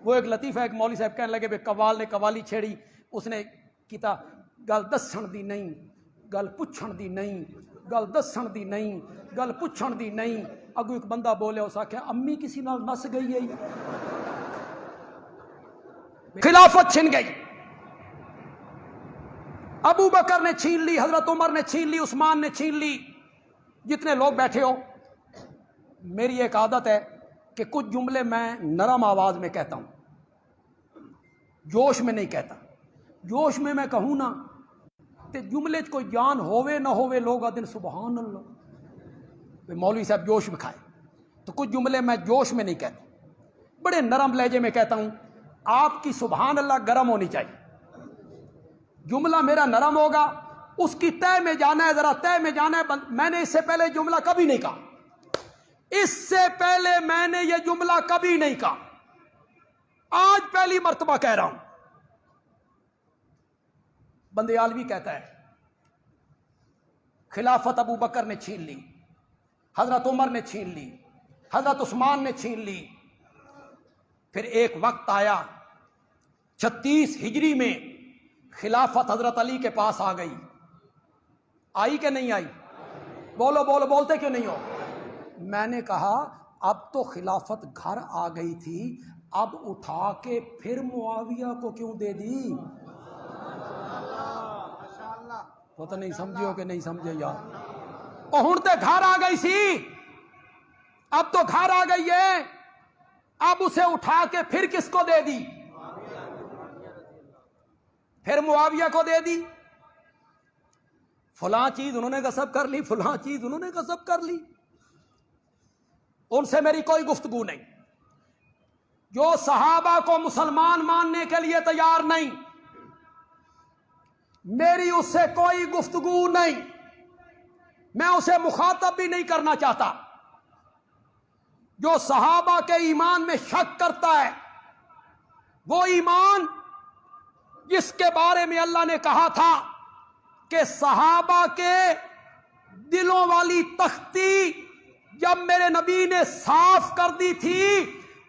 وہ ایک لطیفہ ایک مولوی صاحب کہنے لگے قوال نے قوالی چھیڑی، اس نے کیتا گل دسن دی نہیں گل پچھن دی نہیں، گل دسن دی نہیں گل پچھن دی نہیں۔ اگو ایک بندہ بولے، اس آکھیا امی کسی نال نس گئی ہے، خلافت چھن گئی۔ ابو بکر نے چھین لی، حضرت عمر نے چھین لی، عثمان نے چھین لی۔ جتنے لوگ بیٹھے ہو، میری ایک عادت ہے کہ کچھ جملے میں نرم آواز میں کہتا ہوں، جوش میں نہیں کہتا۔ جوش میں کہوں نا تے جملے کوئی جان ہووے نہ ہووے لوگ آدھے سبحان اللہ، مولوی صاحب جوش میں کھائے، تو کچھ جملے میں جوش میں نہیں کہتا، بڑے نرم لہجے میں کہتا ہوں۔ آپ کی سبحان اللہ گرم ہونی چاہیے، جملہ میرا نرم ہوگا، اس کی طے میں جانا ہے، ذرا طے میں جانا ہے۔ میں نے اس سے پہلے جملہ کبھی نہیں کہا، اس سے پہلے میں نے یہ جملہ کبھی نہیں کہا، آج پہلی مرتبہ کہہ رہا ہوں۔ بندیالوی کہتا ہے خلافت ابو بکر نے چھین لی، حضرت عمر نے چھین لی، حضرت عثمان نے چھین لی۔ پھر ایک وقت آیا 36 ہجری میں خلافت حضرت علی کے پاس آ گئی، آئی کہ نہیں آئی؟ بولو بولو، بولتے کیوں نہیں ہو؟ میں نے کہا اب تو خلافت گھر آ گئی تھی، اب اٹھا کے پھر معاویہ کو کیوں دے دی؟ پتہ نہیں سمجھے ہو کہ نہیں سمجھے یار؟ ہن تے گھر آ گئی سی، اب تو گھر آ گئی ہے، اب اسے اٹھا کے پھر کس کو دے دی؟ پھر معاویہ کو دے دی۔ فلاں چیز انہوں نے غصب کر لی، فلاں چیز انہوں نے غصب کر لی، ان سے میری کوئی گفتگو نہیں۔ جو صحابہ کو مسلمان ماننے کے لیے تیار نہیں، میری اس سے کوئی گفتگو نہیں، میں اسے مخاطب بھی نہیں کرنا چاہتا۔ جو صحابہ کے ایمان میں شک کرتا ہے، وہ ایمان جس کے بارے میں اللہ نے کہا تھا کہ صحابہ کے دلوں والی تختی جب میرے نبی نے صاف کر دی تھی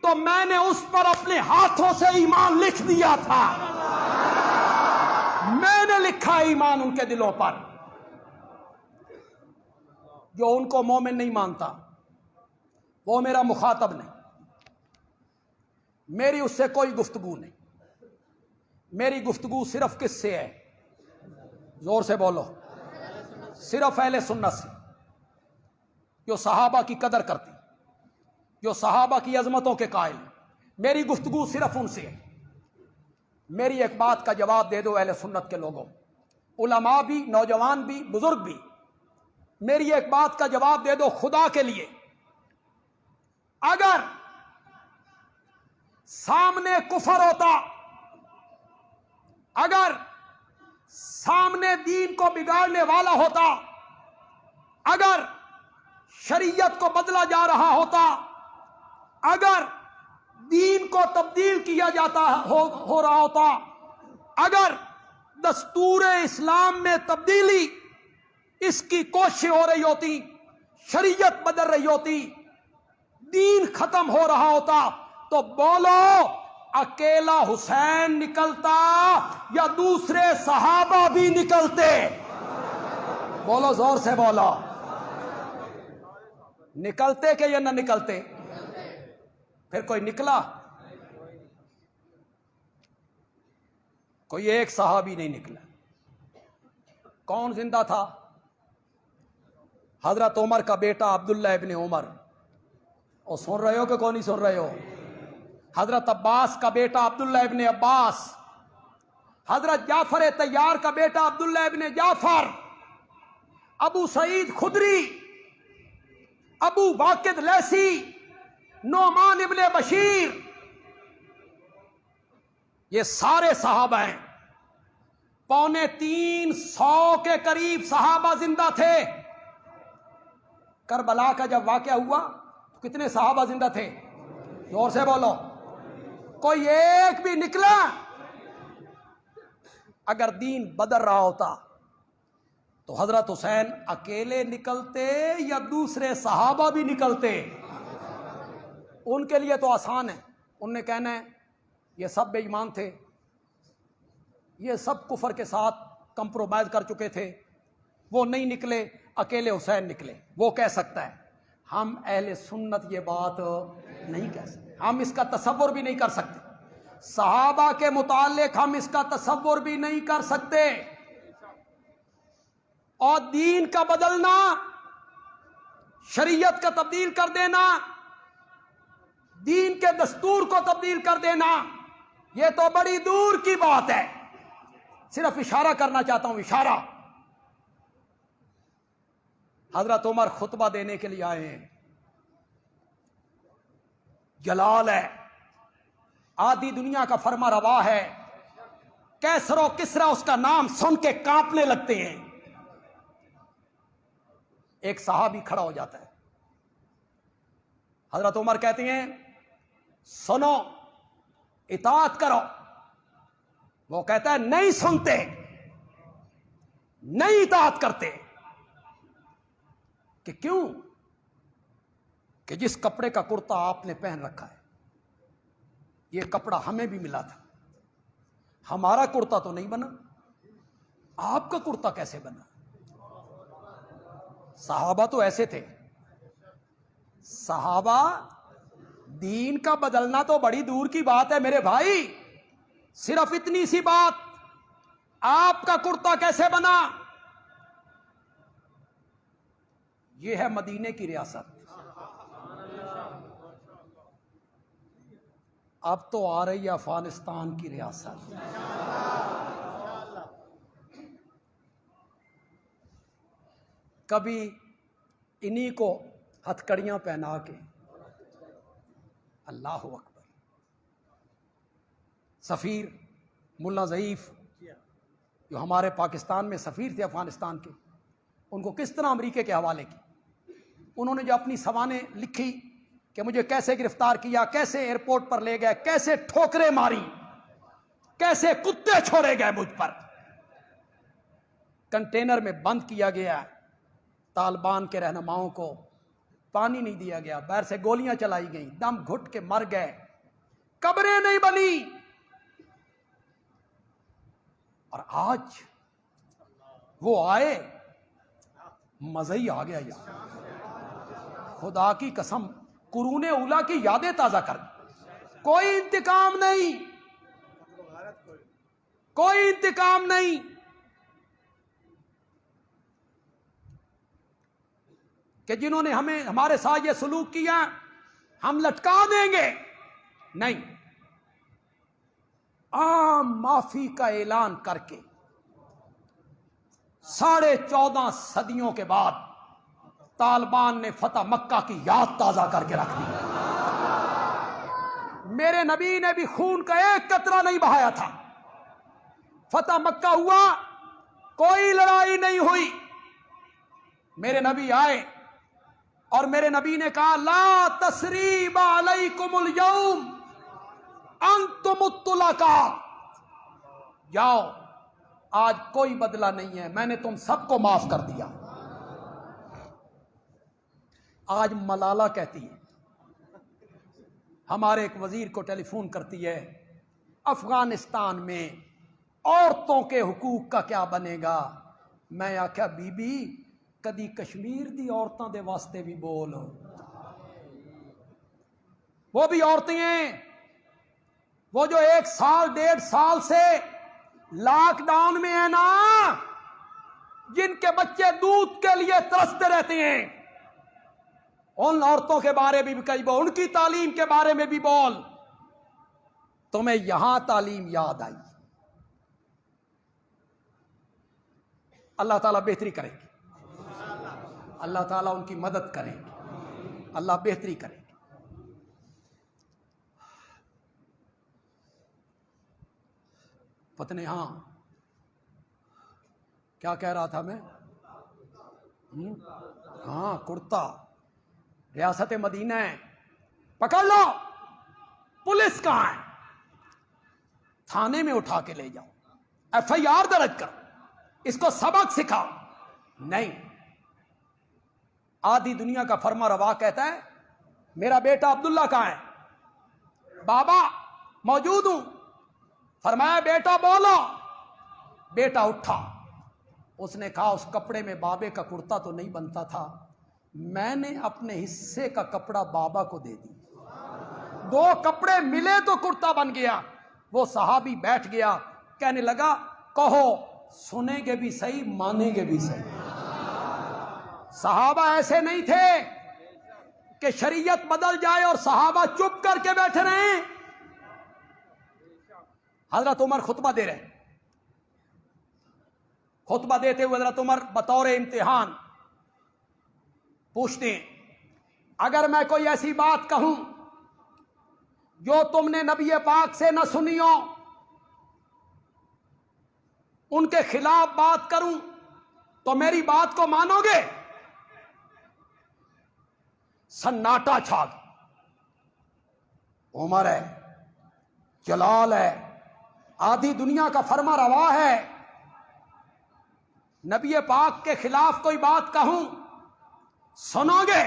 تو میں نے اس پر اپنے ہاتھوں سے ایمان لکھ دیا تھا، میں نے لکھا ایمان ان کے دلوں پر۔ جو ان کو مومن نہیں مانتا وہ میرا مخاطب نہیں، میری اس سے کوئی گفتگو نہیں۔ میری گفتگو صرف کس سے ہے؟ زور سے بولو، صرف اہل سنت سے، جو صحابہ کی قدر کرتی، جو صحابہ کی عظمتوں کے قائل۔ میری گفتگو صرف ان سے ہے۔ میری ایک بات کا جواب دے دو اہل سنت کے لوگوں، علماء بھی، نوجوان بھی، بزرگ بھی، میری ایک بات کا جواب دے دو خدا کے لیے۔ اگر سامنے کفر ہوتا، اگر سامنے دین کو بگاڑنے والا ہوتا، اگر شریعت کو بدلا جا رہا ہوتا، اگر دین کو تبدیل کیا جاتا ہو رہا ہوتا، اگر دستور اسلام میں تبدیلی اس کی کوشش ہو رہی ہوتی، شریعت بدل رہی ہوتی، دین ختم ہو رہا ہوتا، تو بولو اکیلا حسین نکلتا یا دوسرے صحابہ بھی نکلتے؟ بولو زور سے بولو، نکلتے کہ یا نہ نکلتے؟ پھر کوئی نکلا؟ کوئی ایک صحابی نہیں نکلا۔ کون زندہ تھا؟ حضرت عمر کا بیٹا عبداللہ ابن عمر۔ اور سن رہے ہو کہ کون نہیں سن رہے ہو؟ حضرت عباس کا بیٹا عبداللہ ابن عباس، حضرت جعفر طیار کا بیٹا عبداللہ ابن جعفر، ابو سعید خدری، ابو واقد لیثی، نعمان ابن بشیر، یہ سارے صحابہ ہیں۔ 350 کے قریب صحابہ زندہ تھے۔ کربلا کا جب واقعہ ہوا تو کتنے صحابہ زندہ تھے؟ زور سے بولو، کوئی ایک بھی نکلا؟ اگر دین بدل رہا ہوتا تو حضرت حسین اکیلے نکلتے یا دوسرے صحابہ بھی نکلتے؟ ان کے لیے تو آسان ہے، انہوں نے کہنا ہے یہ سب بے ایمان تھے، یہ سب کفر کے ساتھ کمپرومائز کر چکے تھے، وہ نہیں نکلے، اکیلے حسین نکلے۔ وہ کہہ سکتا ہے، ہم اہل سنت یہ بات نہیں کہہ سکتے، ہم اس کا تصور بھی نہیں کر سکتے، صحابہ کے متعلق ہم اس کا تصور بھی نہیں کر سکتے۔ اور دین کا بدلنا، شریعت کا تبدیل کر دینا، دین کے دستور کو تبدیل کر دینا، یہ تو بڑی دور کی بات ہے۔ صرف اشارہ کرنا چاہتا ہوں، اشارہ۔ حضرت عمر خطبہ دینے کے لیے آئے ہیں، جلال ہے، آدھی دنیا کا فرما روا ہے، کیسر و کسرا اس کا نام سن کے کانپنے لگتے ہیں۔ ایک صحابی کھڑا ہو جاتا ہے، حضرت عمر کہتے ہیں سنو، اطاعت کرو۔ وہ کہتا ہے نہیں سنتے، نہیں اطاعت کرتے۔ کہ کیوں؟ کہ جس کپڑے کا کرتا آپ نے پہن رکھا ہے، یہ کپڑا ہمیں بھی ملا تھا، ہمارا کرتا تو نہیں بنا، آپ کا کرتا کیسے بنا؟ صحابہ تو ایسے تھے، صحابہ، دین کا بدلنا تو بڑی دور کی بات ہے میرے بھائی، صرف اتنی سی بات، آپ کا کرتا کیسے بنا؟ یہ ہے مدینے کی ریاست۔ اب تو آ رہی ہے افغانستان کی ریاست۔ کبھی انہی کو ہتھکڑیاں پہنا کے، اللہ اکبر، سفیر ملا ضعیف جو ہمارے پاکستان میں سفیر تھے افغانستان کے، ان کو کس طرح امریکہ کے حوالے کی، انہوں نے جو اپنی سوانح لکھی کہ مجھے کیسے گرفتار کیا، کیسے ایئرپورٹ پر لے گئے، کیسے ٹھوکریں ماری، کیسے کتے چھوڑے گئے مجھ پر، کنٹینر میں بند کیا گیا، طالبان کے رہنماؤں کو پانی نہیں دیا گیا، باہر سے گولیاں چلائی گئیں، دم گھٹ کے مر گئے، قبریں نہیں بنی۔ اور آج وہ آئے، مزہ ہی آ گیا یار، خدا کی قسم، قرون اولیٰ کی یادیں تازہ کر، کوئی انتقام نہیں، کوئی انتقام نہیں۔ کہ جنہوں نے ہمارے ساتھ یہ سلوک کیا ہم لٹکا دیں گے، نہیں، عام معافی کا اعلان کر کے 14.5 صدیوں کے بعد طالبان نے فتح مکہ کی یاد تازہ کر کے رکھ دی۔ میرے نبی نے بھی خون کا ایک قطرہ نہیں بہایا تھا، فتح مکہ ہوا، کوئی لڑائی نہیں ہوئی، میرے نبی آئے اور میرے نبی نے کہا لا تثریب علیکم اليوم انتم الطلقاء، جاؤ، آج کوئی بدلہ نہیں ہے، میں نے تم سب کو معاف کر دیا۔ آج ملالہ کہتی ہے، ہمارے ایک وزیر کو ٹیلی فون کرتی ہے، افغانستان میں عورتوں کے حقوق کا کیا بنے گا؟ میں آخیا بی بی کدی کشمیر دی عورتوں دے واسطے بھی بول، وہ بھی عورتیں ہیں، وہ جو 1 سال 1.5 سال سے لاک ڈاؤن میں ہیں نا، جن کے بچے دودھ کے لیے ترستے رہتے ہیں، ان عورتوں کے بارے میں بھی کئی بول، ان کی تعلیم کے بارے میں بھی بول۔ تمہیں یہاں تعلیم یاد آئی، اللہ تعالیٰ بہتری کرے گی، اللہ تعالیٰ ان کی مدد کرے گی، اللہ بہتری کرے گی۔ پتہ نہیں، ہاں کیا کہہ رہا تھا میں؟ ہاں، کرتا، ریاست مدینہ ہے، پکڑ لو، پولیس کہاں ہے؟ تھانے میں اٹھا کے لے جاؤ، FIR درج کرو، اس کو سبق سکھاؤ۔ نہیں، آدھی دنیا کا فرما روا کہتا ہے میرا بیٹا عبداللہ کہاں ہے؟ بابا موجود ہوں. فرمایا بیٹا بولو. بیٹا اٹھا. اس نے کہا اس کپڑے میں بابے کا کرتا تو نہیں بنتا تھا, میں نے اپنے حصے کا کپڑا بابا کو دے دی. 2 کپڑے ملے تو کرتا بن گیا. وہ صحابی بیٹھ گیا, کہنے لگا کہو, سنیں گے بھی صحیح مانیں گے بھی صحیح. صحابہ ایسے نہیں تھے کہ شریعت بدل جائے اور صحابہ چپ کر کے بیٹھے رہیں. حضرت عمر خطبہ دے رہے. خطبہ دیتے ہوئے حضرت عمر بطور امتحان پوچھتے ہیں, اگر میں کوئی ایسی بات کہوں جو تم نے نبی پاک سے نہ سنی ہو, ان کے خلاف بات کروں تو میری بات کو مانو گے؟ سناٹا چھا گیا. عمر ہے, جلال ہے, آدھی دنیا کا فرما روا ہے, نبی پاک کے خلاف کوئی بات کہوں سنو گے؟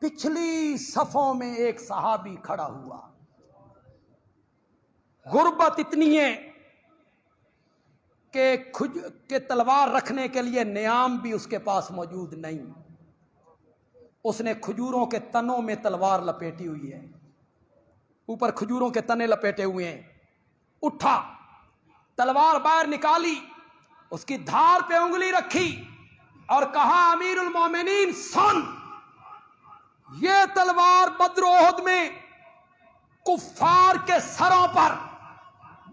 پچھلی صفوں میں ایک صحابی کھڑا ہوا. غربت اتنی ہے کہ تلوار رکھنے کے لیے نیام بھی اس کے پاس موجود نہیں. اس نے کھجوروں کے تنوں میں تلوار لپیٹی ہوئی ہے, اوپر کھجوروں کے تنے لپیٹے ہوئے ہیں. اٹھا, تلوار باہر نکالی, اس کی دھار پہ انگلی رکھی اور کہا امیر المومنین سن, یہ تلوار بدر و احد میں کفار کے سروں پر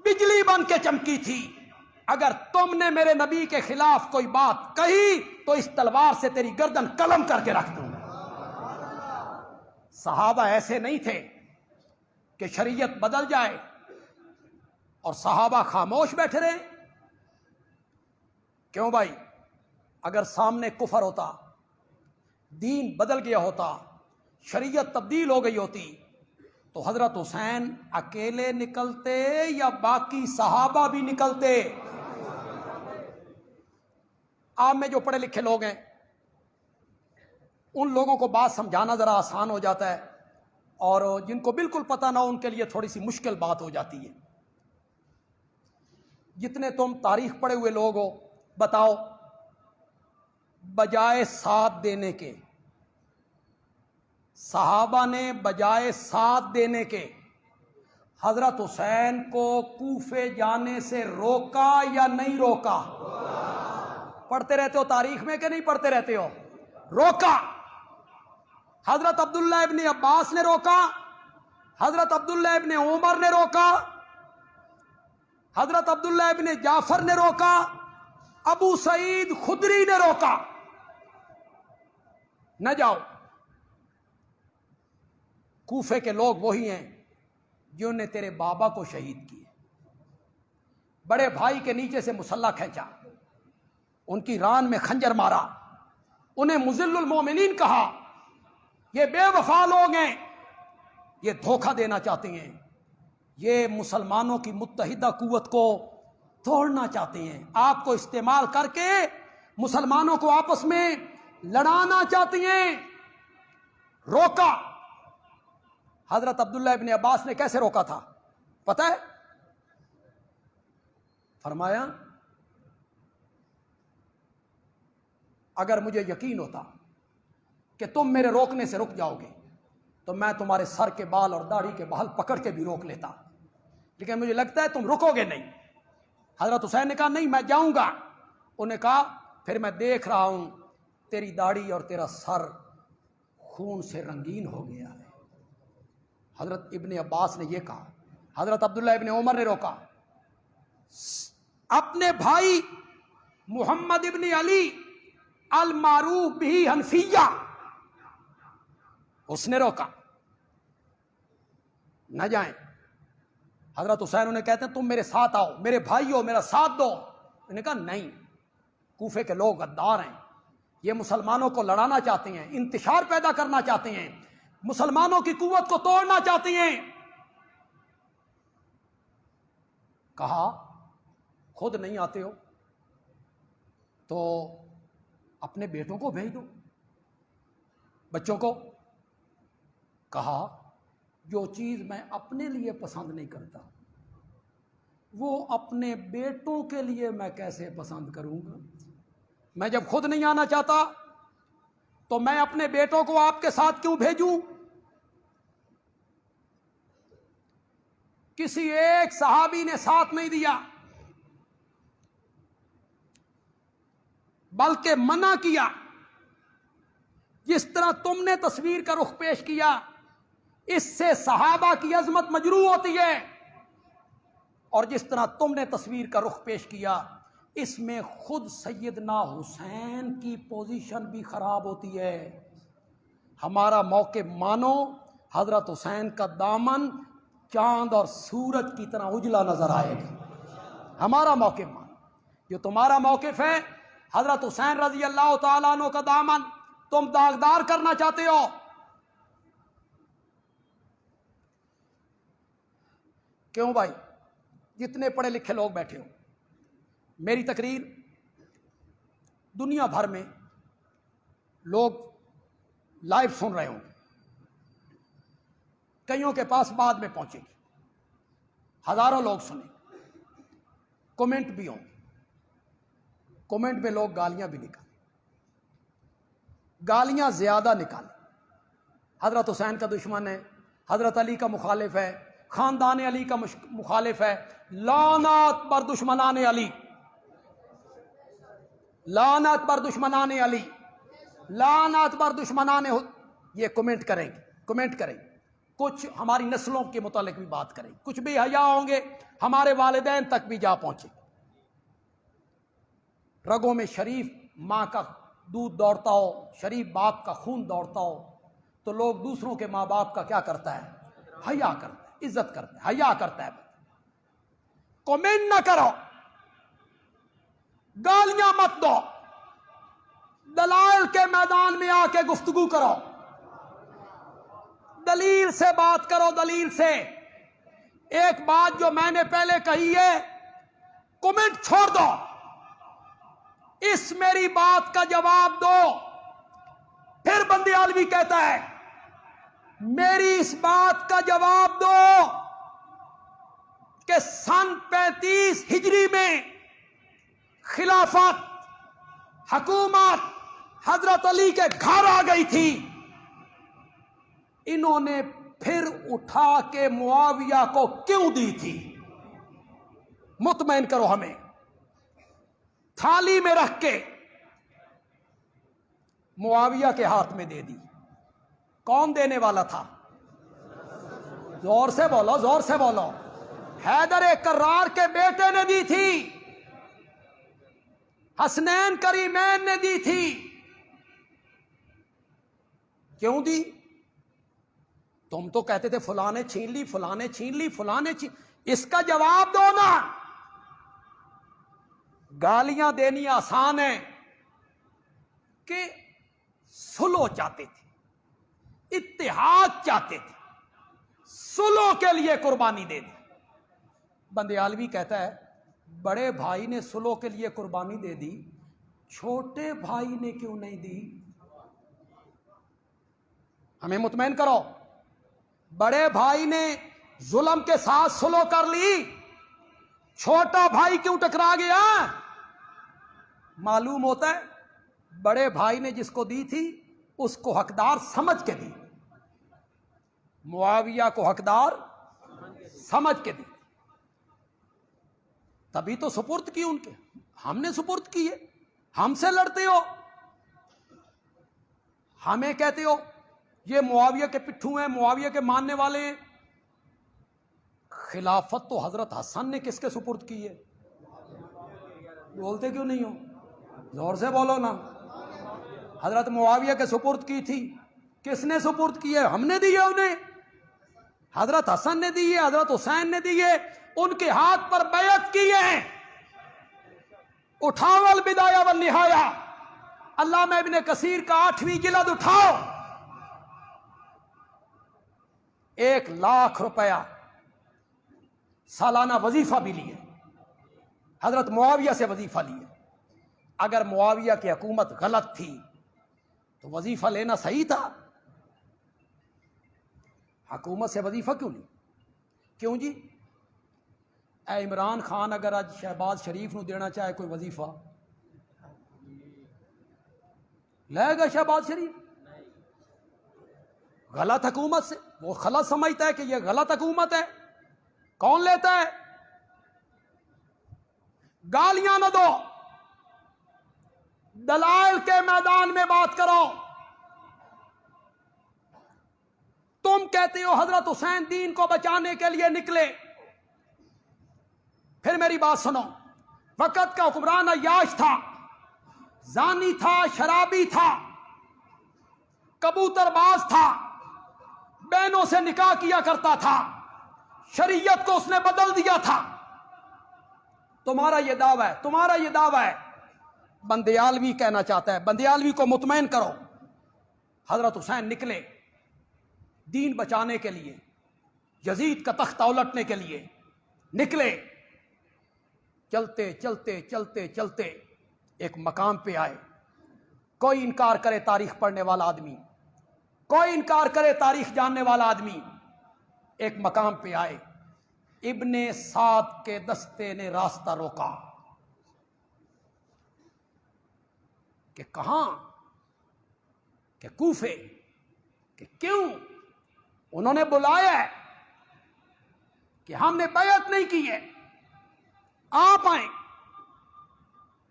بجلی بن کے چمکی تھی. اگر تم نے میرے نبی کے خلاف کوئی بات کہی تو اس تلوار سے تیری گردن قلم کر کے رکھ دوں گا. صحابہ ایسے نہیں تھے کہ شریعت بدل جائے اور صحابہ خاموش بیٹھے رہے. کیوں بھائی؟ اگر سامنے کفر ہوتا, دین بدل گیا ہوتا, شریعت تبدیل ہو گئی ہوتی, تو حضرت حسین اکیلے نکلتے یا باقی صحابہ بھی نکلتے؟ آپ میں جو پڑھے لکھے لوگ ہیں ان لوگوں کو بات سمجھانا ذرا آسان ہو جاتا ہے, اور جن کو بالکل پتہ نہ ان کے لیے تھوڑی سی مشکل بات ہو جاتی ہے. جتنے تم تاریخ پڑھے ہوئے لوگ ہو, بتاؤ بجائے ساتھ دینے کے, صحابہ نے بجائے ساتھ دینے کے حضرت حسین کو کوفے جانے سے روکا یا نہیں روکا؟ پڑھتے رہتے ہو تاریخ میں کہ نہیں پڑھتے رہتے ہو؟ روکا. حضرت عبداللہ ابن عباس نے روکا, حضرت عبداللہ ابن عمر نے روکا, حضرت عبداللہ ابن جعفر نے روکا, ابو سعید خدری نے روکا. نہ جاؤ. کوفے کے لوگ وہی ہیں جنہوں نے تیرے بابا کو شہید کیے, بڑے بھائی کے نیچے سے مسلح کھینچا, ان کی ران میں خنجر مارا, انہیں مذل المومنین کہا. یہ بے وفا لوگ ہیں, یہ دھوکہ دینا چاہتے ہیں, یہ مسلمانوں کی متحدہ قوت کو توڑنا چاہتے ہیں, آپ کو استعمال کر کے مسلمانوں کو آپس میں لڑانا چاہتے ہیں. روکا. حضرت عبداللہ ابن عباس نے کیسے روکا تھا پتہ ہے؟ فرمایا اگر مجھے یقین ہوتا کہ تم میرے روکنے سے رک جاؤ گے تو میں تمہارے سر کے بال اور داڑھی کے بال پکڑ کے بھی روک لیتا, لیکن مجھے لگتا ہے تم رکو گے نہیں. حضرت حسین نے کہا نہیں میں جاؤں گا. انہوں نے کہا پھر میں دیکھ رہا ہوں تیری داڑھی اور تیرا سر خون سے رنگین ہو گیا ہے. حضرت ابن عباس نے یہ کہا. حضرت عبداللہ ابن عمر نے روکا. اپنے بھائی محمد ابن علی المعروف بھی حنفیہ, اس نے روکا. نہ جائیں. حضرت حسین انہیں کہتے ہیں تم میرے ساتھ آؤ, میرے بھائی ہو, میرا ساتھ دو. انہوں نے کہا نہیں, کوفے کے لوگ غدار ہیں, یہ مسلمانوں کو لڑانا چاہتے ہیں, انتشار پیدا کرنا چاہتے ہیں, مسلمانوں کی قوت کو توڑنا چاہتے ہیں. کہا خود نہیں آتے ہو تو اپنے بیٹوں کو بھیج دو, بچوں کو. کہا جو چیز میں اپنے لیے پسند نہیں کرتا وہ اپنے بیٹوں کے لیے میں کیسے پسند کروں گا؟ میں جب خود نہیں آنا چاہتا تو میں اپنے بیٹوں کو آپ کے ساتھ کیوں بھیجوں؟ کسی ایک صحابی نے ساتھ نہیں دیا بلکہ منع کیا. جس طرح تم نے تصویر کا رخ پیش کیا اس سے صحابہ کی عظمت مجروح ہوتی ہے، اور جس طرح تم نے تصویر کا رخ پیش کیا اس میں خود سیدنا حسین کی پوزیشن بھی خراب ہوتی ہے. ہمارا موقف مانو، حضرت حسین کا دامن چاند اور سورج کی طرح اجلا نظر آئے گا. ہمارا موقف مانو. جو تمہارا موقف ہے حضرت حسین رضی اللہ تعالیٰ عنہ کا دامن تم داغدار کرنا چاہتے ہو. کیوں بھائی؟ جتنے پڑھے لکھے لوگ بیٹھے ہو، میری تقریر دنیا بھر میں لوگ لائیو سن رہے ہوں، کئیوں کے پاس بعد میں پہنچے گی، ہزاروں لوگ سنیں، کومنٹ بھی ہوں. کومنٹ میں لوگ گالیاں بھی نکالیں، گالیاں زیادہ نکالیں. حضرت حسین کا دشمن ہے، حضرت علی کا مخالف ہے، خاندان علی کا مخالف ہے. لعنت بر دشمنان علی، لعنت بر دشمنان علی، لعنت بر دشمنان. یہ کومنٹ کریں گے، کومنٹ کریں گے. کچھ ہماری نسلوں کے متعلق بھی بات کریں، کچھ بھی حیا ہوں گے، ہمارے والدین تک بھی جا پہنچے. رگوں میں شریف ماں کا دودھ دوڑتا ہو، شریف باپ کا خون دوڑتا ہو، تو لوگ دوسروں کے ماں باپ کا کیا کرتا ہے؟ حیا کرتا ہے، عزت کرتا ہے، حیا کرتا ہے. کومنٹ نہ کرو، گالیاں مت دو، دلائل کے میدان میں آ کے گفتگو کرو، دلیل سے بات کرو، دلیل سے. ایک بات جو میں نے پہلے کہی ہے، کومنٹ چھوڑ دو، اس میری بات کا جواب دو. پھر بندیالوی کہتا ہے میری اس بات کا جواب دو کہ سن 35 ہجری میں خلافت، حکومت حضرت علی کے گھر آ گئی تھی، انہوں نے پھر اٹھا کے معاویہ کو کیوں دی تھی؟ مطمئن کرو ہمیں. تھالی میں رکھ کے معاویہ کے ہاتھ میں دے دی. کون دینے والا تھا؟ زور سے بولو، زور سے بولو. حیدر کرار کے بیٹے نے دی تھی، حسنین کریمین نے دی تھی. کیوں دی؟ تم تو کہتے تھے فلاں نے چھین لی، فلاں نے چھین لی، فلاں نے چھین. اس کا جواب دو نا. گالیاں دینی آسان ہے کہ سلو چاہتے تھے، اتحاد چاہتے تھے، سلو کے لیے قربانی دے دی. بندیالوی کہتا ہے بڑے بھائی نے سلو کے لیے قربانی دے دی، چھوٹے بھائی نے کیوں نہیں دی؟ ہمیں مطمئن کرو. بڑے بھائی نے ظلم کے ساتھ سلو کر لی، چھوٹا بھائی کیوں ٹکرا گیا؟ معلوم ہوتا ہے بڑے بھائی نے جس کو دی تھی اس کو حقدار سمجھ کے دی، معاویہ کو حقدار سمجھ کے دی، تبھی تو سپرد کی ان کے. ہم نے سپرد کی ہے، ہم سے لڑتے ہو، ہمیں کہتے ہو یہ معاویہ کے پٹھو ہیں، معاویہ کے ماننے والے ہیں. خلافت تو حضرت حسن نے کس کے سپرد کی ہے؟ بولتے کیوں نہیں ہو؟ زور سے بولو نا. حضرت معاویہ کے سپرد کی تھی. کس نے سپرد کی ہے؟ ہم نے دی ہے انہیں. حضرت حسن نے دی ہے، حضرت حسین نے دی ہے، ان کے ہاتھ پر بیعت کی ہے. اٹھاؤ البدایہ والنہایہ، علامہ ابن کثیر کا 8ویں جلد اٹھاؤ. 1,00,000 روپیہ سالانہ وظیفہ بھی لیے، حضرت معاویہ سے وظیفہ لیے. اگر معاویہ کی حکومت غلط تھی تو وظیفہ لینا صحیح تھا. حکومت سے وظیفہ کیوں نہیں؟ کیوں جی؟ اے عمران خان اگر آج شہباز شریف نو دینا چاہے کوئی وظیفہ لے گا شہباز شریف؟ غلط حکومت سے وہ غلط سمجھتا ہے کہ یہ غلط حکومت ہے. کون لیتا ہے؟ گالیاں نہ دو، دلائل کے میدان میں بات کرو. تم کہتے ہو حضرت حسین دین کو بچانے کے لیے نکلے. پھر میری بات سنو، وقت کا حکمران عیاش تھا، زانی تھا، شرابی تھا، کبوتر باز تھا، بہنوں سے نکاح کیا کرتا تھا، شریعت کو اس نے بدل دیا تھا. تمہارا یہ دعویٰ ہے. بندیالوی کہنا چاہتا ہے، بندیالوی کو مطمئن کرو. حضرت حسین نکلے دین بچانے کے لیے، یزید کا تختہ الٹنے کے لیے نکلے. چلتے چلتے چلتے چلتے ایک مقام پہ آئے. کوئی انکار کرے تاریخ پڑھنے والا آدمی، کوئی انکار کرے تاریخ جاننے والا آدمی، ایک مقام پہ آئے. ابن سعد کے دستے نے راستہ روکا کہ کہاں؟ کہ کوفے. کہ کیوں؟ انہوں نے بلایا ہے کہ ہم نے بیعت نہیں کی ہے، آپ آئیں.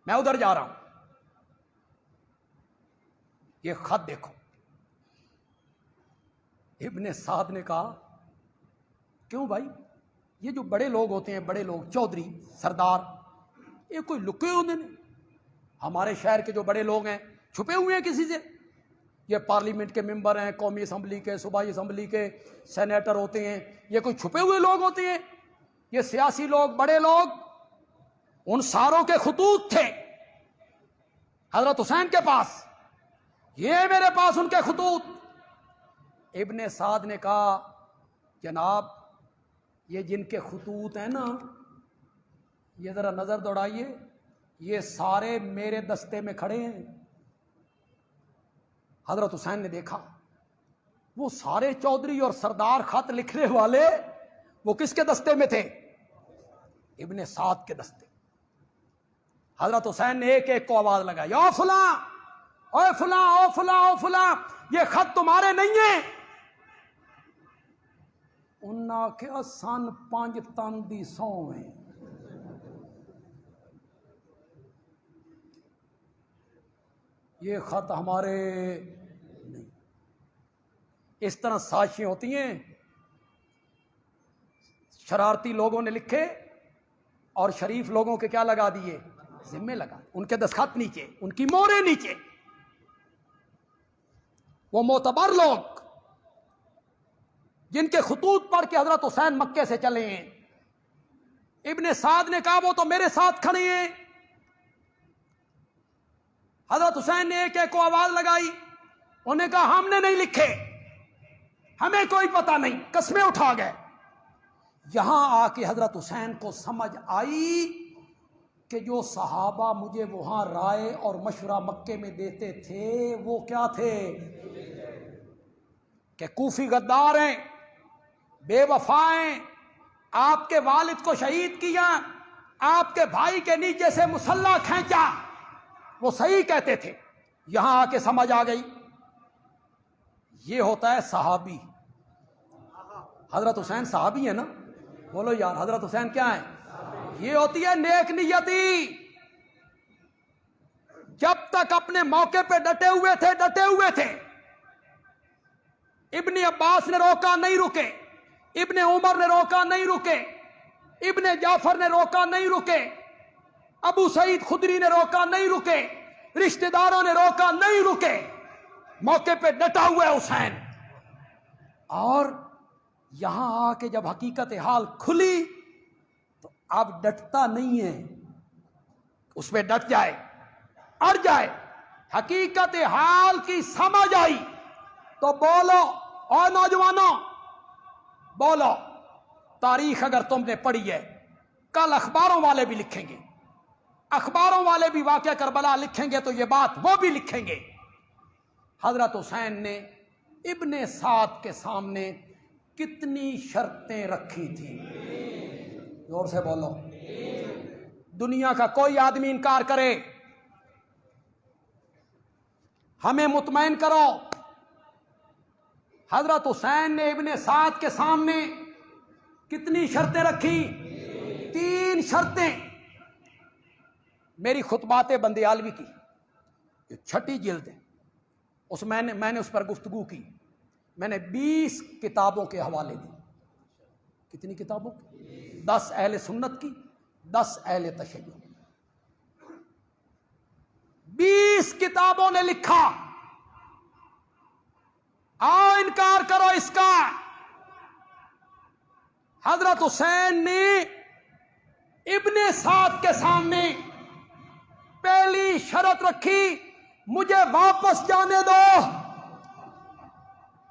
میں ادھر جا رہا ہوں. یہ خط دیکھو. ابن سعد نے کہا کیوں بھائی، یہ جو بڑے لوگ ہوتے ہیں، بڑے لوگ، چودھری، سردار، یہ کوئی لکے ہوتے ہیں؟ ہمارے شہر کے جو بڑے لوگ ہیں چھپے ہوئے ہیں کسی سے؟ یہ پارلیمنٹ کے ممبر ہیں، قومی اسمبلی کے، صوبائی اسمبلی کے سینیٹر ہوتے ہیں، یہ کوئی چھپے ہوئے لوگ ہوتے ہیں؟ یہ سیاسی لوگ، بڑے لوگ، ان ساروں کے خطوط تھے حضرت حسین کے پاس. یہ میرے پاس ان کے خطوط. ابن سعد نے کہا جناب یہ جن کے خطوط ہیں نا، یہ ذرا نظر دوڑائیے، یہ سارے میرے دستے میں کھڑے ہیں. حضرت حسین نے دیکھا وہ سارے چودھری اور سردار خط لکھنے والے وہ کس کے دستے میں تھے؟ ابن سعد کے دستے. حضرت حسین نے ایک ایک کو آواز لگائی، او فلاں، او فلاں، او فلاں، او فلاں، یہ خط تمہارے نہیں ہیں. انہاں کیا سن 5 تن دی 100 ہیں. یہ خط ہمارے نہیں. اس طرح سازشیں ہوتی ہیں. شرارتی لوگوں نے لکھے اور شریف لوگوں کے کیا لگا دیے؟ ذمے لگا. ان کے دستخط نیچے، ان کی مورے نیچے. وہ معتبر لوگ جن کے خطوط پڑھ کے حضرت حسین مکے سے چلے ہیں. ابن سعد نے کہا وہ تو میرے ساتھ کھڑے ہیں. حضرت حسین نے ایک ایک کو آواز لگائی. انہوں نے کہا ہم نے نہیں لکھے، ہمیں کوئی پتہ نہیں، قسمیں اٹھا گئے. یہاں آ کے حضرت حسین کو سمجھ آئی کہ جو صحابہ مجھے وہاں رائے اور مشورہ مکے میں دیتے تھے وہ کیا تھے؟ کہ کوفی غدار ہیں، بے وفا ہیں، آپ کے والد کو شہید کیا، آپ کے بھائی کے نیچے سے مسلح کھینچا. وہ صحیح کہتے تھے. یہاں آ کے سمجھ آ گئی یہ ہوتا ہے صحابی. حضرت حسین صحابی ہے نا؟ بولو یار، حضرت حسین کیا ہے؟ یہ ہوتی ہے نیک نیتی. جب تک اپنے موقع پہ ڈٹے ہوئے تھے. ابن عباس نے روکا، نہیں رکے. ابن عمر نے روکا، نہیں رکے. ابن جعفر نے روکا، نہیں رکے. ابو سعید خدری نے روکا، نہیں رکے. رشتہ داروں نے روکا، نہیں رکے. موقع پہ ڈٹا ہوا ہے حسین. اور یہاں آ کے جب حقیقت حال کھلی تو اب ڈٹتا نہیں ہے، اس پہ ڈٹ جائے، اڑ جائے. حقیقت حال کی سمجھ آئی تو بولو. اور نوجوانوں بولو. تاریخ اگر تم نے پڑھی ہے، کل اخباروں والے بھی لکھیں گے، اخباروں والے بھی واقعہ کربلا لکھیں گے تو یہ بات وہ بھی لکھیں گے. حضرت حسین نے ابن سعد کے سامنے کتنی شرطیں رکھی تھی؟ زور سے بولو. دنیا کا کوئی آدمی انکار کرے، ہمیں مطمئن کرو. حضرت حسین نے ابن سعد کے سامنے کتنی شرطیں رکھی؟ 3 شرطیں. میری خطبات بندیالوی کی جو 6 جلد ہے، اس میں نے اس پر گفتگو کی. میں نے 20 کتابوں کے حوالے دی. کتنی کتابوں؟ 10 اہل سنت کی، 10 اہل تشیع. 20 کتابوں نے لکھا. آؤ انکار کرو اس کا. حضرت حسین نے ابن سعد کے سامنے پہلی شرط رکھی، مجھے واپس جانے دو.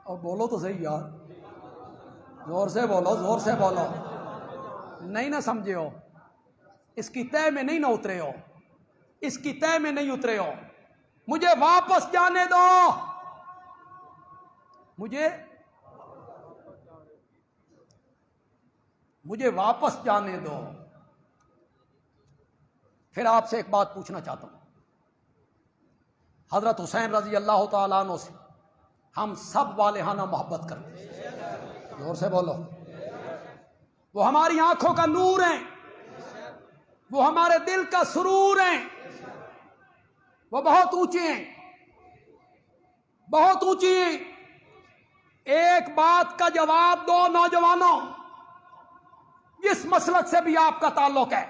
اور بولو تو صحیح یار، زور سے بولو، زور سے بولو. نہیں نہ سمجھے ہو، اس کی تہ میں نہیں نہ اترے ہو، اس کی تہ میں نہیں اترے ہو. مجھے واپس جانے دو، مجھے واپس جانے دو. پھر آپ سے ایک بات پوچھنا چاہتا ہوں. حضرت حسین رضی اللہ تعالیٰ عنہ سے ہم سب والہانہ محبت کرتے ہیں. زور سے بولو. وہ ہماری آنکھوں کا نور ہیں، وہ ہمارے دل کا سرور ہیں. وہ بہت اونچے ہیں، بہت اونچی ہیں. ایک بات کا جواب دو نوجوانوں، جس مسلک سے بھی آپ کا تعلق ہے،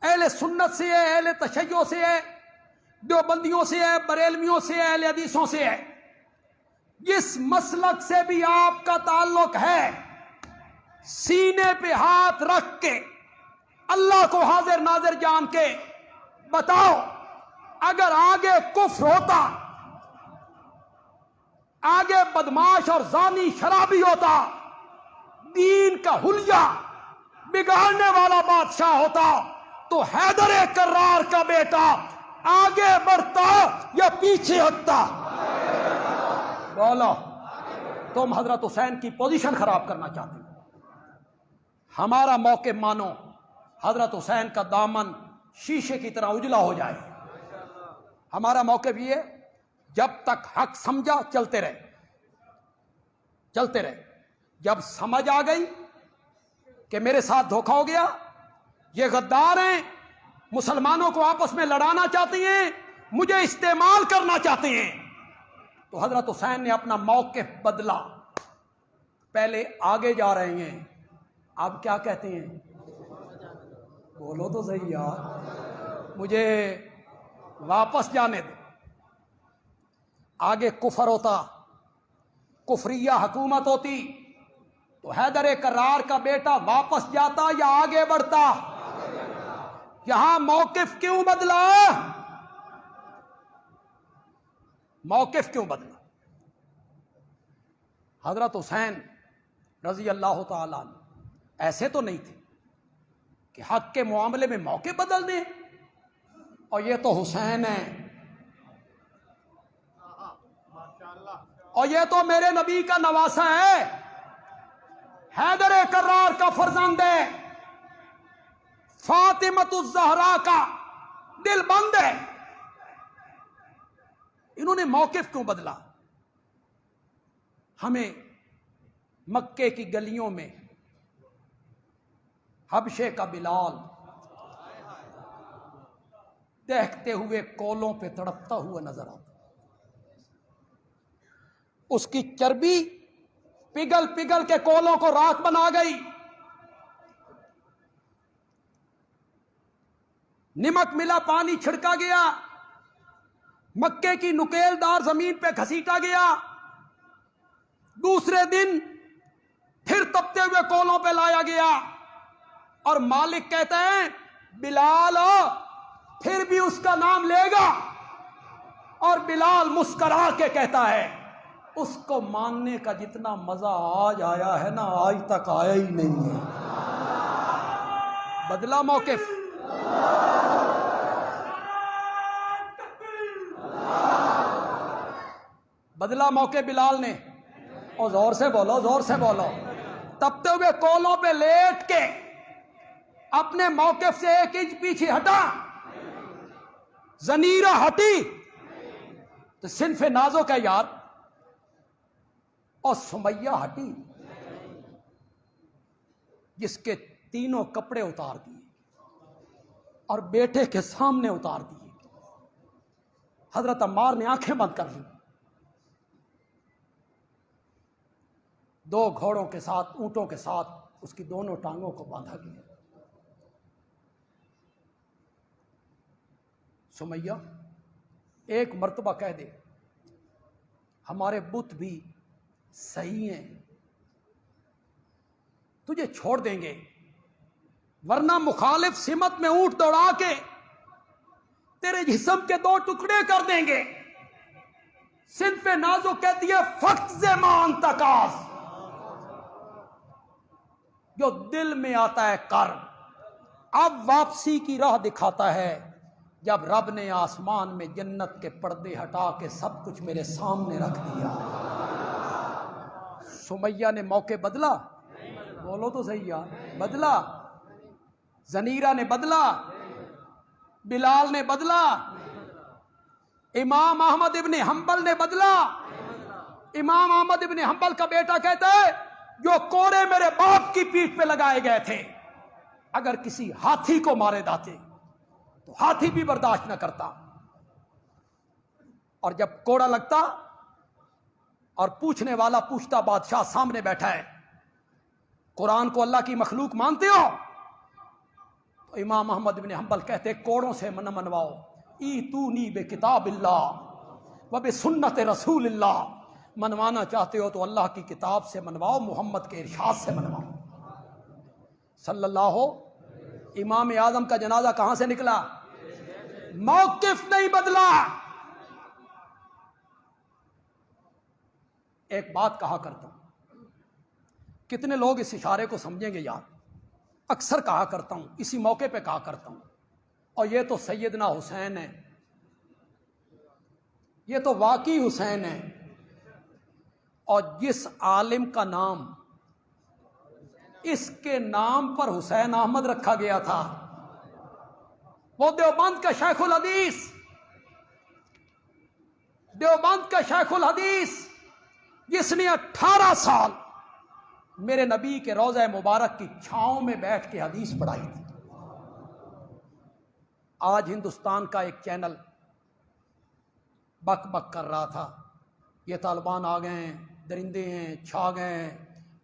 اہل سنت سے ہے، اہل تشیع سے ہے، دیوبندیوں سے ہے، بریلویوں سے ہے، اہل حدیثوں سے ہے، جس مسلک سے بھی آپ کا تعلق ہے، سینے پہ ہاتھ رکھ کے اللہ کو حاضر ناظر جان کے بتاؤ، اگر آگے کفر ہوتا، آگے بدماش اور زانی شرابی ہوتا، دین کا حلیہ بگاڑنے والا بادشاہ ہوتا، تو حیدر کرار کا بیٹا آگے بڑھتا یا پیچھے ہٹتا؟ بولو. تم حضرت حسین کی پوزیشن خراب کرنا چاہتے ہو. ہمارا موقف مانو، حضرت حسین کا دامن شیشے کی طرح اجلا ہو جائے. ہمارا موقف یہ ہے، جب تک حق سمجھا چلتے رہے، چلتے رہے. جب سمجھ آ گئی کہ میرے ساتھ دھوکہ ہو گیا، یہ غدار ہیں، مسلمانوں کو آپس میں لڑانا چاہتے ہیں، مجھے استعمال کرنا چاہتے ہیں، تو حضرت حسین نے اپنا موقف بدلا. پہلے آگے جا رہے ہیں، اب کیا کہتے ہیں؟ بولو تو صحیح یار، مجھے واپس جانے دے. آگے کفر ہوتا، کفریہ حکومت ہوتی، تو حیدر کرار کا بیٹا واپس جاتا یا آگے بڑھتا؟ یہاں موقف کیوں بدلا؟ موقف کیوں بدلا؟ حضرت حسین رضی اللہ تعالیٰ عنہ ایسے تو نہیں تھے کہ حق کے معاملے میں موقع بدل دیں. اور یہ تو حسین ہے، اور یہ تو میرے نبی کا نواسہ ہے، حیدر کرار کا فرزند ہے، فاطمۃ الزہرا کا دل بند ہے. انہوں نے موقف کیوں بدلا؟ ہمیں مکے کی گلیوں میں حبشے کا بلال دیکھتے ہوئے کولوں پہ تڑپتا ہوا نظر آتا. اس کی چربی پگھل پگھل کے کولوں کو راکھ بنا گئی. نمک ملا پانی چھڑکا گیا، مکے کی نکیل دار زمین پہ گھسیٹا گیا. دوسرے دن پھر تپتے ہوئے کولوں پہ لایا گیا، اور مالک کہتا ہے بلال پھر بھی اس کا نام لے گا. اور بلال مسکرا کے کہتا ہے اس کو ماننے کا جتنا مزہ آج آیا ہے نا، آج تک آیا ہی نہیں ہے. بدلا موقف. بدلا موقع بلال نے. اور زور سے بولو، زور سے بولو۔ تپتے ہوئے کولوں پہ لیٹ کے اپنے موقف سے 1 انچ پیچھے ہٹا، زنیرہ ہٹی تو صنف نازک ہے یار، اور سمیہ ہٹی جس کے تینوں کپڑے اتار دیے اور بیٹے کے سامنے اتار دیے۔ حضرت عمار نے آنکھیں بند کر لی، 2 گھوڑوں کے ساتھ، اونٹوں کے ساتھ اس کی دونوں ٹانگوں کو باندھا گیا۔ سمیہ ایک مرتبہ کہہ دے ہمارے بت بھی صحیح ہیں، تجھے چھوڑ دیں گے، ورنہ مخالف سمت میں اونٹ دوڑا کے تیرے جسم کے 2 ٹکڑے کر دیں گے۔ صنف نازو کہتی ہے فقط زمان تکاس، جو دل میں آتا ہے کر۔ اب واپسی کی راہ دکھاتا ہے جب رب نے آسمان میں جنت کے پردے ہٹا کے سب کچھ میرے سامنے رکھ دیا۔ سمیہ نے موقع بدلا، بولو تو صحیح یار، بدلا؟ زنیرہ نے بدلا، بلال نے بدلا، امام احمد ابن حنبل نے بدلا۔ امام احمد ابن حنبل کا بیٹا کہتا ہے جو کوڑے میرے باپ کی پیٹھ پہ لگائے گئے تھے، اگر کسی ہاتھی کو مارے جاتے تو ہاتھی بھی برداشت نہ کرتا، اور جب کوڑا لگتا اور پوچھنے والا پوچھتا بادشاہ سامنے بیٹھا ہے قرآن کو اللہ کی مخلوق مانتے ہو؟ تو امام احمد بن حنبل کہتے کوڑوں سے نہ منواؤ، ایتونی بکتاب اللہ و بسنت رسول اللہ، منوانا چاہتے ہو تو اللہ کی کتاب سے منواؤ، محمد کے ارشاد سے منواؤ صلی اللہ ہو۔ امام اعظم کا جنازہ کہاں سے نکلا؟ موقف نہیں بدلا۔ ایک بات کہا کرتا ہوں، کتنے لوگ اس اشارے کو سمجھیں گے یار، اکثر کہا کرتا ہوں، اسی موقع پہ کہا کرتا ہوں، اور یہ تو سیدنا حسین ہے، یہ تو واقعی حسین ہے، اور جس عالم کا نام اس کے نام پر حسین احمد رکھا گیا تھا وہ دیوبند کا شیخ الحدیث، دیوبند کا شیخ الحدیث جس نے 18 سال میرے نبی کے روضہ مبارک کی چھاؤں میں بیٹھ کے حدیث پڑھائی تھی۔ آج ہندوستان کا ایک چینل بک بک کر رہا تھا یہ طالبان آ گئے ہیں، درندے ہیں، چھا گئے ہیں،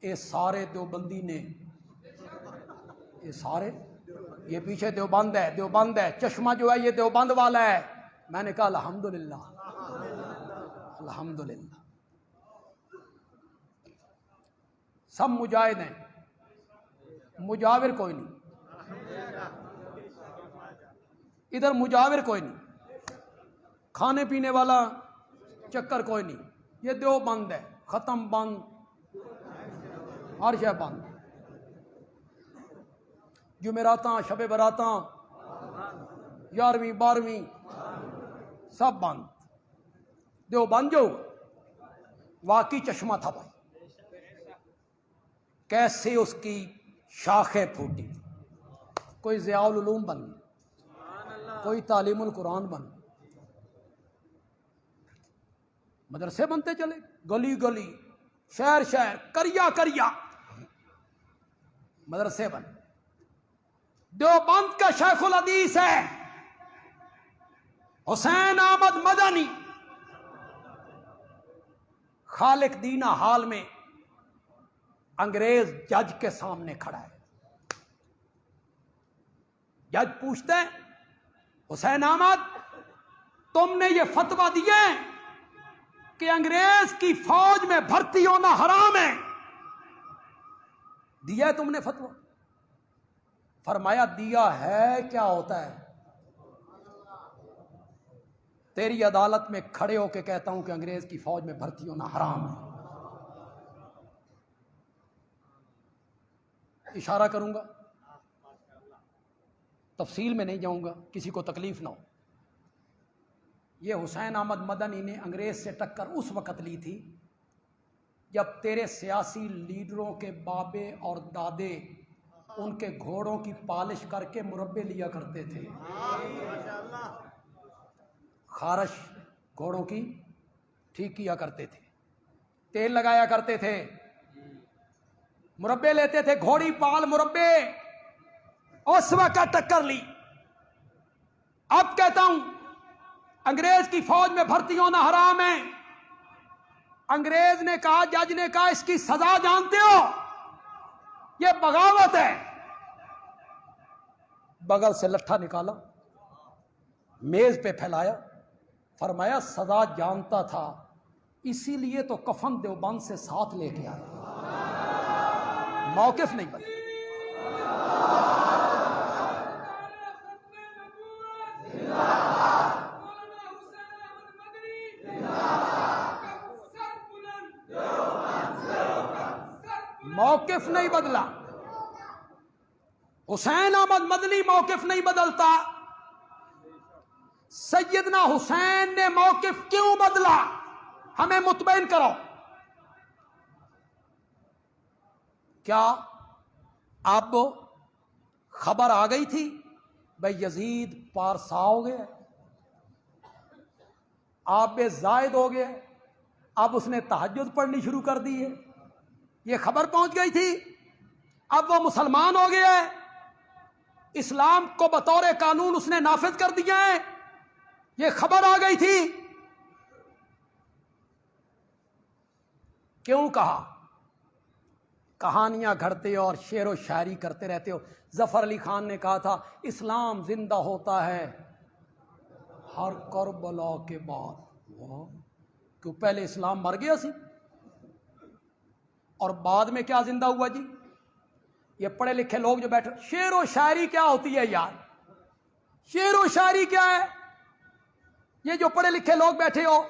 یہ سارے دیوبندی نے، یہ سارے، یہ پیچھے دیوبند ہے، دیوبند ہے، چشمہ جو ہے یہ دیوبند والا ہے۔ میں نے کہا الحمدللہ، الحمدللہ، سب مجاہد ہیں، مجاور کوئی نہیں، ادھر مجاور کوئی نہیں، کھانے پینے والا چکر کوئی نہیں، یہ دیوبند ہے، ختم بند، ہر شے بند، جمعراتاں، شب براتاں، 11ویں 12ویں سب بند۔ دیوبند جو واقعی چشمہ تھا بھائی، کیسے اس کی شاخیں پھوٹی، کوئی ضیاء العلوم بن، کوئی تعلیم القرآن بن، مدرسے بنتے چلے، گلی گلی، شہر شہر، کریا کریا مدرسے بن۔ دیوبند کا شیخ الحدیث ہے حسین احمد مدنی، خالق دینہ حال میں انگریز جج کے سامنے کھڑا ہے، جج پوچھتے ہیں حسین احمد تم نے یہ فتویٰ دیے کہ انگریز کی فوج میں بھرتی ہونا حرام ہے، دیا ہے تم نے فتویٰ؟ فرمایا دیا ہے، کیا ہوتا ہے؟ تیری عدالت میں کھڑے ہو کے کہتا ہوں کہ انگریز کی فوج میں بھرتی ہونا حرام ہے۔ اشارہ کروں گا، تفصیل میں نہیں جاؤں گا، کسی کو تکلیف نہ ہو۔ یہ حسین احمد مدنی نے انگریز سے ٹکر اس وقت لی تھی جب تیرے سیاسی لیڈروں کے بابے اور دادے ان کے گھوڑوں کی پالش کر کے مربے لیا کرتے تھے، خارش گھوڑوں کی ٹھیک کیا کرتے تھے، تیل لگایا کرتے تھے، مربے لیتے تھے، گھوڑی پال مربے، اس وقت ٹکر لی۔ اب کہتا ہوں انگریز کی فوج میں بھرتی ہونا حرام ہے۔ انگریز نے کہا، جج نے کہا اس کی سزا جانتے ہو؟ یہ بغاوت ہے۔ بغل سے لٹھا نکالا، میز پہ پھیلایا، فرمایا سزا جانتا تھا، اسی لیے تو کفن دیوبند سے ساتھ لے کے آیا۔ موقف نہیں بدلا۔ موقف نہیں بدلا۔ حسین احمد مدنی موقف نہیں بدلتا۔ سیدنا حسین نے موقف کیوں بدلا؟ ہمیں مطمئن کرو۔ کیا اب خبر آ گئی تھی بھائی یزید پارسا ہو گیا، آپ بے زائد ہو گیا، اب اس نے تہجد پڑھنی شروع کر دی ہے؟ یہ خبر پہنچ گئی تھی؟ اب وہ مسلمان ہو گیا ہے، اسلام کو بطور قانون اس نے نافذ کر دیا ہے، یہ خبر آ گئی تھی؟ کیوں کہا؟ کہانیاں گھڑتے اور شعر و شاعری کرتے رہتے ہو۔ ظفر علی خان نے کہا تھا اسلام زندہ ہوتا ہے ہر کربلا کے بعد۔ کیوں پہلے اسلام مر گیا سی اور بعد میں کیا زندہ ہوا جی؟ یہ پڑھے لکھے لوگ جو بیٹھے، شعر و شاعری کیا ہوتی ہے یار؟ شعر و شاعری کیا ہے؟ یہ جو پڑھے لکھے لوگ بیٹھے ہو،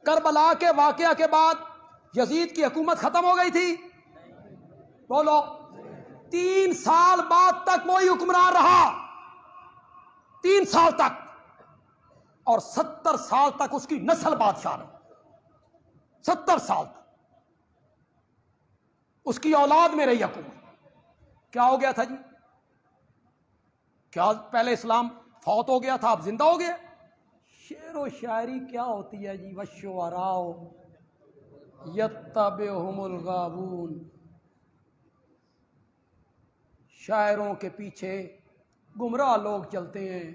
کربلا کے واقعہ کے بعد یزید کی حکومت ختم ہو گئی تھی؟ بولو۔ 3 سال بعد تک وہی حکمران رہا، 3 سال تک، اور 70 سال تک اس کی نسل بادشاہ رہی، 70 سال تک اس کی اولاد میں رہی حکومت۔ کیا ہو گیا تھا جی؟ کیا پہلے اسلام فوت ہو گیا تھا، اب زندہ ہو گیا؟ شعر و شاعری کیا ہوتی ہے جی؟ وَالشُّعَرَاءُ يَتَّبِعُهُمُ الْغَاوُونَ، شاعروں کے پیچھے گمراہ لوگ چلتے ہیں،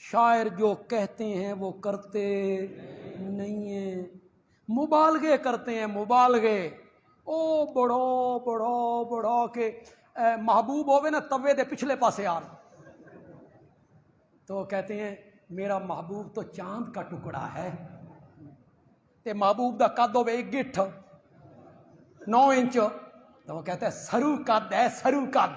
شاعر جو کہتے ہیں وہ کرتے نہیں ہیں، مبالغے کرتے ہیں، مبالغے۔ او بڑو بڑو بڑو کہ محبوب ہوئے نا توے دے پچھلے پاسے آر، تو کہتے ہیں میرا محبوب تو چاند کا ٹکڑا ہے، تے محبوب دا قد ہوئے 1 گٹھ 9 انچ، تو وہ کہتے ہیں سرو قد ہے، سرو قد۔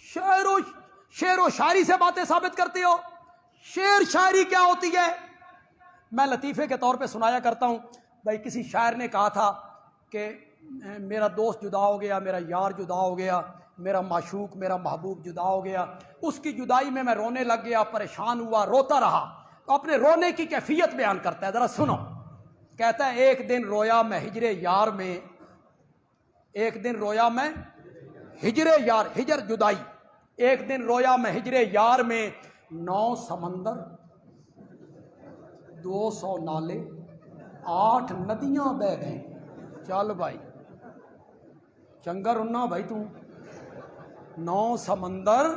شعر و شاعری سے باتیں ثابت کرتے ہو؟ شعر شاعری کیا ہوتی ہے؟ میں لطیفے کے طور پہ سنایا کرتا ہوں بھائی، کسی شاعر نے کہا تھا کہ میرا دوست جدا ہو گیا، میرا یار جدا ہو گیا، میرا معشوق میرا محبوب جدا ہو گیا، اس کی جدائی میں رونے لگ گیا، پریشان ہوا، روتا رہا۔ تو اپنے رونے کی کیفیت بیان کرتا ہے، ذرا سنو۔ کہتا ہے ایک دن رویا میں ہجر یار میں، ایک دن رویا میں ہجر یار، ہجر جدائی، ایک دن رویا میں ہجر یار میں، 9 سمندر 200 نالے 8 ندیاں بہ گئیں۔ چل بھائی چنگر انا بھائی تو، 9 سمندر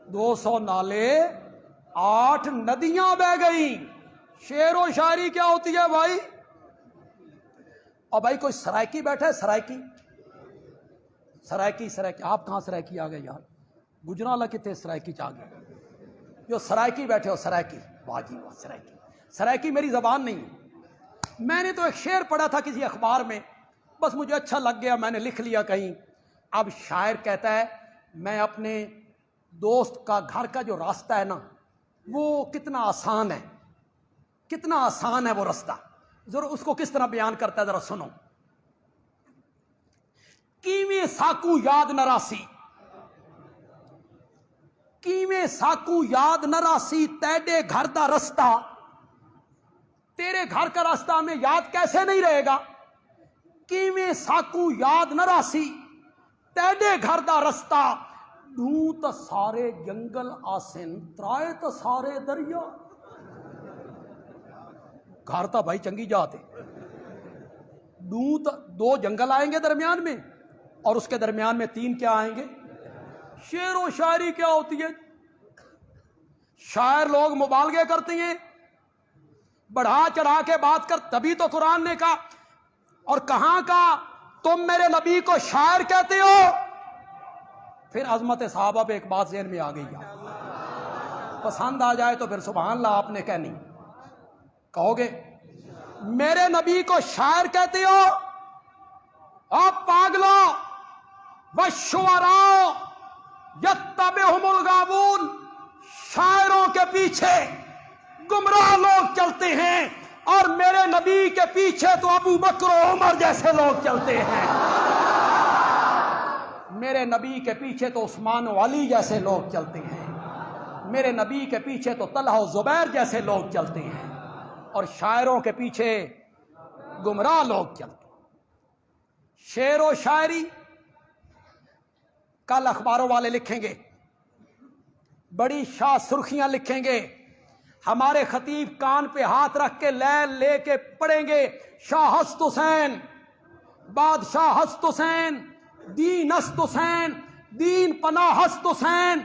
200 نالے 8 ندیاں بہ گئیں۔ شعر و شاعری کیا ہوتی ہے بھائی؟ اور بھائی کوئی سرائکی بیٹھا ہے، سرائکی سرائکی سرائکی، آپ کہاں سرائکی آ گئے یار؟ گجرالہ کتنے سرائکی چاہ گئے؟ جو سرائکی بیٹھے ہو، سرائکی، واہ جی واہ، سرائکی۔ سرائکی میری زبان نہیں ہے، میں نے تو ایک شعر پڑھا تھا کسی اخبار میں، بس مجھے اچھا لگ گیا، میں نے لکھ لیا کہیں۔ اب شاعر کہتا ہے میں اپنے دوست کا گھر کا جو راستہ ہے نا، وہ کتنا آسان ہے، کتنا آسان ہے وہ راستہ، ذرا اس کو کس طرح بیان کرتا ہے ذرا سنو۔ کیویں ساکو یاد نہ راسی، کیویں ساکو یاد نہ راسی، تیڈے گھر دا رستہ، تیرے گھر کا راستہ ہمیں یاد کیسے نہیں رہے گا؟ کیویں ساکو یاد نہ راسی تیڈے گھر دا رستہ، دوں تو سارے جنگل آسن ترائے تو سارے دریا۔ گھر تا بھائی چنگی جاتے، دوں تو دو جنگل آئیں گے درمیان میں، اور اس کے درمیان میں تین کیا آئیں گے؟ شعر و شاعری کیا ہوتی ہے؟ شاعر لوگ مبالغے کرتے ہیں، بڑھا چڑھا کے بات کر، تبھی تو قرآن نے کہا، اور کہاں کا تم میرے نبی کو شاعر کہتے ہو؟ پھر عظمت صحابہ پہ ایک بات ذہن میں آ گئی، پسند آ جائے تو پھر سبحان اللہ آپ نے کہنی، کہو گے میرے نبی کو شاعر کہتے ہو؟ آپ پاگلو، والشعراء یتبعہم الغاوون، شاعروں کے پیچھے گمراہ لوگ چلتے ہیں، اور میرے نبی کے پیچھے تو ابو بکر و عمر جیسے لوگ چلتے ہیں، میرے نبی کے پیچھے تو عثمان و علی جیسے لوگ چلتے ہیں، میرے نبی کے پیچھے تو طلحہ و زبیر جیسے لوگ چلتے ہیں، اور شاعروں کے پیچھے گمراہ لوگ چلتے ہیں۔ شعر و شاعری کل اخباروں والے لکھیں گے، بڑی شاہ سرخیاں لکھیں گے، ہمارے خطیب کان پہ ہاتھ رکھ کے لے کے پڑھیں گے، شاہ ہست حسین، بادشاہ ہست حسین، دین ہست حسین، دین پناہ ہست حسین،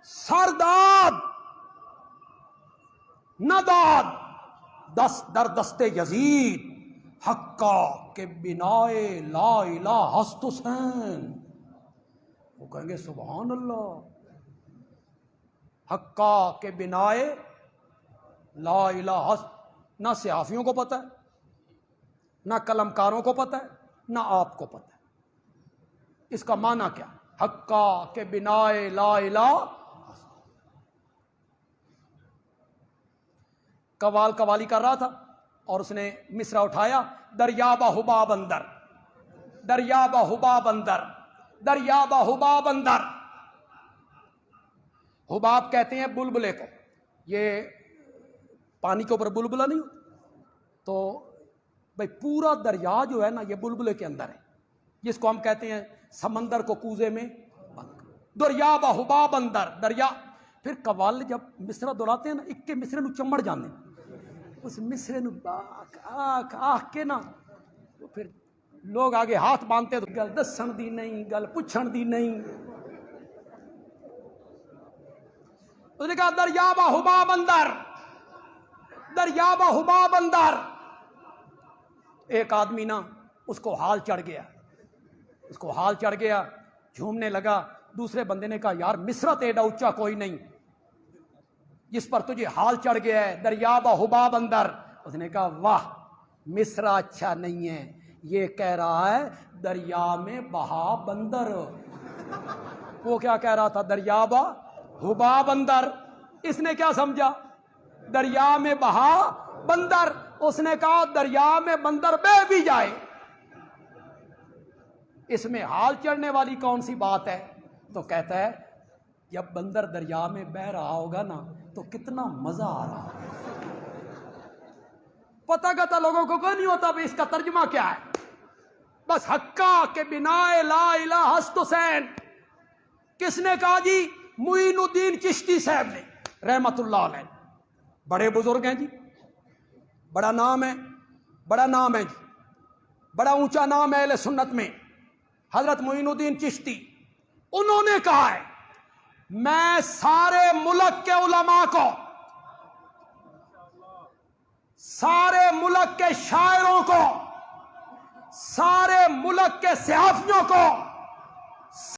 سرداد نداد دست در دست یزید، حقا کے بنائے لا الہ ہست حسین۔ وہ کہیں گے سبحان اللہ، حقا کے بنائے لا الہ ہست، نہ صحافیوں کو پتہ ہے، نہ قلمکاروں کو پتہ ہے، نہ آپ کو پتہ ہے اس کا معنی کیا؟ حقا کے بنائے لا الہ۔ قوالی کر رہا تھا اور اس نے مصرع اٹھایا، دریاب حباب اندر، دریاب حباب اندر، دریاب حباب اندر۔ حباب کہتے ہیں بلبلے کو، یہ پانی کے اوپر بلبلا نہیں ہوتا، تو بھائی پورا دریا جو ہے نا یہ بلبلے کے اندر ہے، جس کو ہم کہتے ہیں سمندر کو کوزے میں بند۔ دریاب حباب اندر، دریا۔ پھر قوال جب مصرع دہراتے ہیں نا، ایک کے مصرے نو چمڑ جانے، اس مصرے نو آکھ کے نا، تو پھر لوگ آگے ہاتھ باندھتے تو گل دسن دی نہیں، گل پوچھن دی نہیں۔ اس نے کہا دریاب حباب اندر، دریاب حباب اندر۔ ایک آدمی نا اس کو حال چڑھ گیا، اس کو حال چڑھ گیا، جھومنے لگا۔ دوسرے بندے نے کہا یار مصرع تیرا اونچا کوئی نہیں جس پر تجھے حال چڑھ گیا ہے، دریاب حباب اندر۔ اس نے کہا واہ مصرع اچھا نہیں ہے، یہ کہہ رہا ہے دریا میں بہا بندر۔ وہ کیا کہہ رہا تھا؟ دریاب حباب اندر۔ اس نے کیا سمجھا؟ دریا میں بہا بندر۔ اس نے کہا دریا میں بندر بہ بھی جائے، اس میں حال چڑھنے والی کون سی بات ہے؟ تو کہتا ہے جب بندر دریا میں بہ رہا ہوگا نا تو کتنا مزہ آ رہا ہے۔ پتہ کہتا لوگوں کو کوئی نہیں ہوتا اس کا ترجمہ کیا ہے، بس حقا کے بنائے لا الہ ہست حسین۔ کس نے کہا جی؟ معین الدین چشتی صاحب نے رحمت اللہ علیہ، بڑے بزرگ ہیں جی، بڑا نام ہے، بڑا نام ہے جی، بڑا اونچا نام ہے اہل سنت میں، حضرت معین الدین چشتی۔ انہوں نے کہا ہے میں سارے ملک کے علماء کو، سارے ملک کے شاعروں کو، سارے ملک کے صحافیوں کو